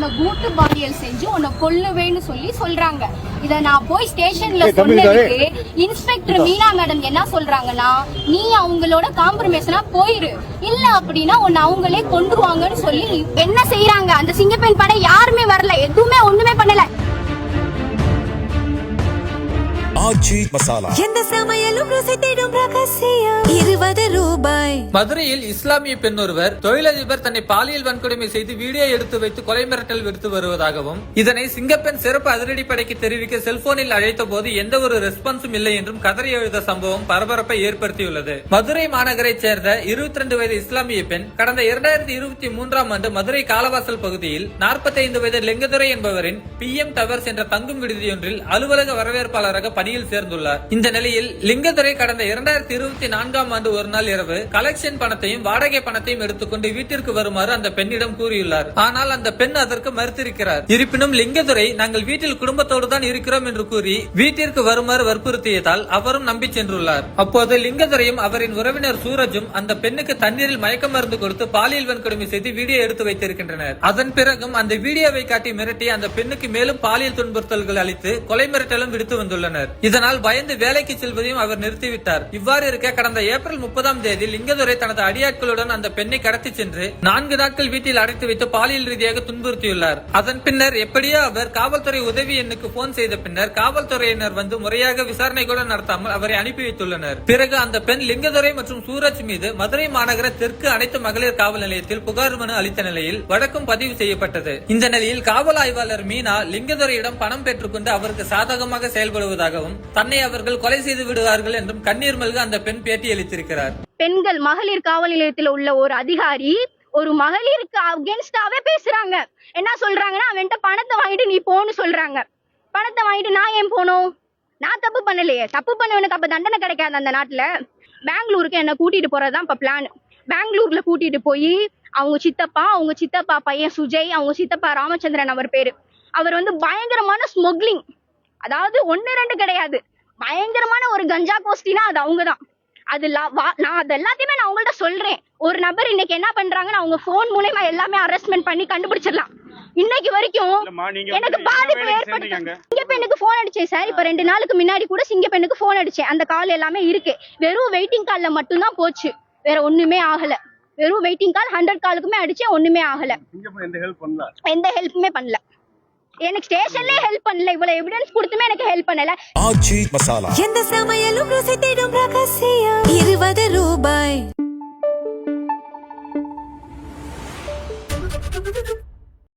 உன்னை கூட்டு பாலியல் செஞ்சு உன்னை கொல்லுவேன்னு சொல்றாங்க. இத நான் போய் ஸ்டேஷன்ல சொன்னதுக்கு இன்ஸ்பெக்டர் மீனா மேடம் என்ன சொல்றாங்கன்னா, நீ அவங்களோட காம்ப்ரமைஸ்னா போயிரு, இல்ல அப்படின்னா உன்னை அவங்களே கொண்டுருவாங்கன்னு சொல்லி என்ன செய்யறாங்க. அந்த சிங்கப்பெண் படம் யாருமே வரல, எதுவுமே ஒண்ணுமே பண்ணல. எந்த சமையலும் ருசி தேடும் ரகசியம் 20 ரூபாய். மதுரையில் இஸ்லாமிய பெண் ஒருவர் தொழிலதிபர் தன்னை பாலியல் வன்கொடுமை செய்து வீடியோ எடுத்து வைத்து கொலை மிரட்டல் விடுத்து வருவதாகவும், இதனை சிங்கப்பெண் சிறப்பு அதிரடிப்படைக்கு தெரிவிக்க செல்போனில் அழைத்த போது எந்த ஒரு ரெஸ்பான்ஸும் இல்லை என்றும் கதறி எழுத சம்பவம் பரபரப்பை ஏற்படுத்தியுள்ளது. மதுரை மாநகரைச் சேர்ந்த 22 வயது இஸ்லாமிய பெண் கடந்த 2023ஆம் ஆண்டு மதுரை காலவாசல் பகுதியில் 45 வயது லிங்கதுரை என்பவரின் PM டவர்ஸ் என்ற தங்கும் விடுதியொன்றில் அலுவலக வரவேற்பாளராக பணியில் சேர்ந்துள்ளார். இந்த நிலையில் லிங்கதுரை கடந்த 2024ஆம் ஆண்டு ஒரு நாள் இரவு கலெக்ஷன் பணத்தையும் வாடகை பணத்தையும் எடுத்துக்கொண்டு வீட்டிற்கு வருமாறு அந்த பெண்ணிடம் கூறியுள்ளார். ஆனால் அந்த பெண் அதற்கு மறுத்திருக்கிறார். இருப்பினும் லிங்கதுரை நாங்கள் வீட்டில் குடும்பத்தோடு தான் இருக்கிறோம் என்று கூறி வீட்டிற்கு வருமாறு வற்புறுத்தியதால் அவரும் நம்பி சென்றுள்ளார். அப்போது லிங்கதுரையும் அவரின் உறவினர் சூரஜும் அந்த பெண்ணுக்கு தண்ணீரில் மயக்க மருந்து கொடுத்து பாலியல் வன்கொடுமை செய்து வீடியோ எடுத்து வைத்திருக்கின்றனர். அதன் பிறகும் அந்த வீடியோவை காட்டி மிரட்டி அந்த பெண்ணுக்கு மேலும் பாலியல் துன்புறுத்தல்கள் அளித்து கொலை மிரட்டலும் விடுத்து வந்துள்ளனர். இதனால் பயந்து வேலைக்கு செல்வதையும் அவர் நிறுத்திவிட்டார். இவ்வாறு இருக்க கடந்த ஏப்ரல் 30ஆம் தேதி லிங்கதுரை தனது அடியாட்களுடன் அந்த பெண்ணை கடத்தி சென்று 4 நாட்கள் வீட்டில் அடைத்து வைத்து பாலியல் ரீதியாக துன்புறுத்தியுள்ளார். அதன் பின்னர் எப்படியோ அவர் காவல்துறை உதவி எண்ணுக்கு போன் செய்த பின்னர் காவல்துறையினர் வந்து முறையாக விசாரணை கூட நடத்தாமல் அவரை அனுப்பி வைத்துள்ளனர். பிறகு அந்த பெண் லிங்கதுரை மற்றும் சூரஜ் மீது மதுரை மாநகர தெற்கு அனைத்து மகளிர் காவல் நிலையத்தில் புகார் மனு அளித்த நிலையில் வழக்கும் பதிவு செய்யப்பட்டது. இந்த நிலையில் காவல் ஆய்வாளர் மீனா லிங்கதுரையிடம் பணம் பெற்றுக்கொண்டு அவருக்கு சாதகமாக செயல்படுவதாகவும் தன்னை அவர்கள் கொலை செய்து விடுவார்கள் என்றும் கண்ணீர் மல்க அந்த பெண் பேட்டி அளித்திருக்கிறார். பெண்கள் மகளிர் காவல் நிலையத்தில் உள்ள ஒரு அதிகாரி ஒரு மகளிருக்கு அகேன்ஸ்டாவே பேசுறாங்க. என்ன சொல்றாங்கன்னா, அவன்கிட்ட பணத்தை வாங்கிட்டு நீ போன்னு சொல்றாங்க. பணத்தை வாங்கிட்டு நான் ஏன் போனோம்? நான் தப்பு பண்ணலையே. தப்பு பண்ணவனுக்கு அப்ப தண்டனை கிடைக்காது அந்த நாட்டுல. பெங்களூருக்கு என்ன கூட்டிட்டு போறதுதான் இப்ப பிளான். பெங்களூர்ல கூட்டிட்டு போய் அவங்க சித்தப்பா பையன் சுஜய், அவங்க சித்தப்பா ராமச்சந்திரன் அவர் பேரு, அவர் வந்து பயங்கரமான ஸ்மக்லிங், அதாவது 1-2 கிடையாது, பயங்கரமான ஒரு கஞ்சா கோஷ்டினா அது அவங்கதான். நான் அது எல்லாத்தையுமே நான் அவங்கள்ட்ட சொல்றேன். ஒரு நபர் இன்னைக்கு என்ன பண்றாங்கன்னு அவங்க போன் மூலமா எல்லாமே அரெஸ்ட்மெண்ட் பண்ணி கண்டுபிடிச்சிடலாம். இன்னைக்கு வரைக்கும் எனக்கு பாதிப்பு ஏற்படுத்த சிங்கப்பெண்ணுக்கு போன் அடிச்சேன் சார். இப்ப 2 நாளுக்கு முன்னாடி கூட சிங்கப்பெண்ணுக்கு போன் அடிச்சேன். அந்த கால் எல்லாமே இருக்கு. வெறும் வெயிட்டிங் கால்ல மட்டும்தான் போச்சு, வேற ஒண்ணுமே ஆகல. வெறும் வெயிட்டிங் கால் 100 காலுக்குமே அடிச்சேன், ஒண்ணுமே ஆகல. எந்த ஹெல்ப்புமே பண்ணல. எனக்கு ஸ்டேஷன்லயே ஹெல்ப் பண்ணல. இவ்வளவு எவிடன்ஸ் கொடுத்துமே எனக்கு ஹெல்ப் பண்ணல. எந்த சமையலும் ருசி தேடும் ரகசியம் 20 ரூபாய்.